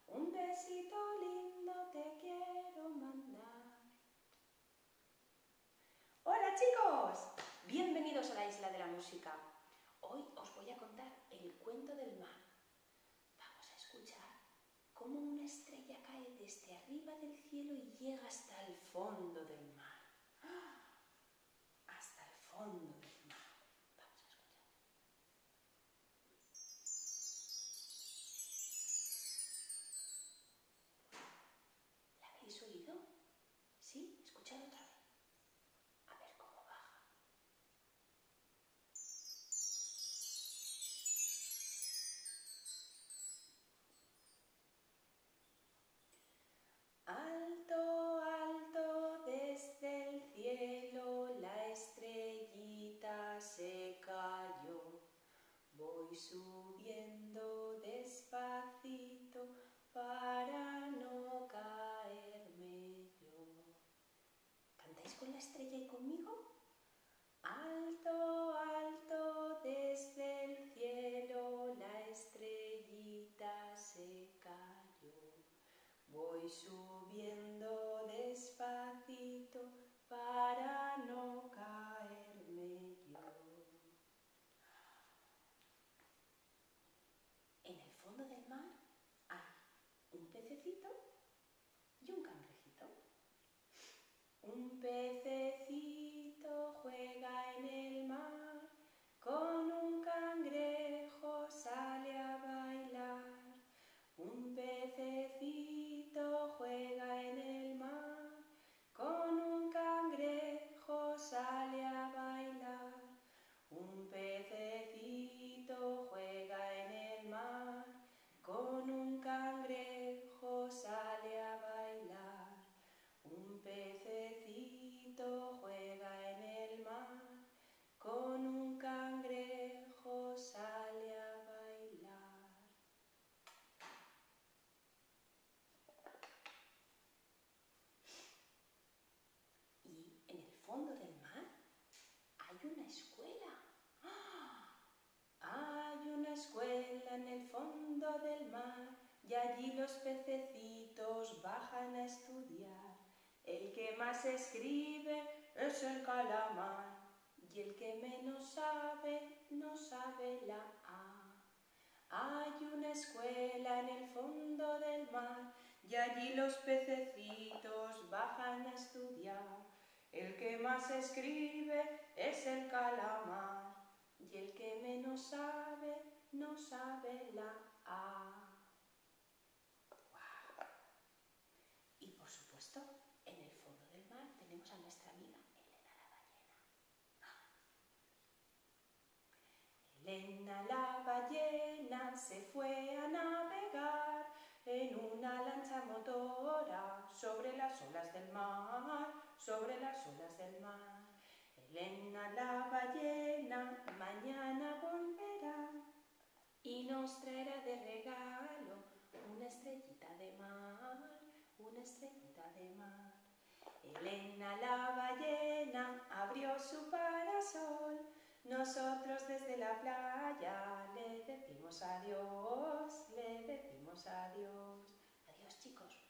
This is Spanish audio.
Un besito lindo te quiero mandar. ¡Hola chicos! Bienvenidos a la Isla de la Música. Hoy os voy a contar el cuento del mar. Vamos a escuchar cómo una estrella cae desde arriba del cielo y llega hasta el fondo del mar. Hasta el fondo del mar. Vamos a escuchar. ¿La habéis oído? ¿Sí? Escuchad otra vez. A ver cómo baja. Alto, alto desde el cielo la estrellita se cayó. Voy subiendo despacito para no caerme yo. ¿Cantáis con la estrella y conmigo? Alto, alto desde el cielo la estrellita se cayó. Voy subiendo despacito para no caerme yo. En el fondo del mar hay un pececito y un cangrejito. Un pececito juega en el mar, con un cangrejo sale a bailar. Un pececito juega en el mar, con un cangrejo sale a bailar. Un pececito juega en el mar, con un cangrejo sale a bailar. Un pececito juega en el mar, con un cangrejo sale a bailar. Y en el fondo del mar hay una escuela. ¡Ah! Hay una escuela en el fondo del mar y allí los pececitos bajan a estudiar. El que más escribe es el calamar y el que menos sabe no sabe la A. Hay una escuela en el fondo del mar y allí los pececitos bajan a estudiar. El que más escribe es el calamar y el que menos sabe no sabe la A. ¡Wow! Y por supuesto, en el fondo del mar tenemos a nuestra amiga Elena la ballena. Elena la ballena se fue a navegar en una lancha motora sobre las olas del mar, sobre las olas del mar. Elena la ballena mañana volverá y nos traerá de regalo una estrellita de mar, una estrellita de mar. Elena la ballena abrió su parasol, nosotros desde la playa le decimos adiós, le decimos adiós. Adiós chicos.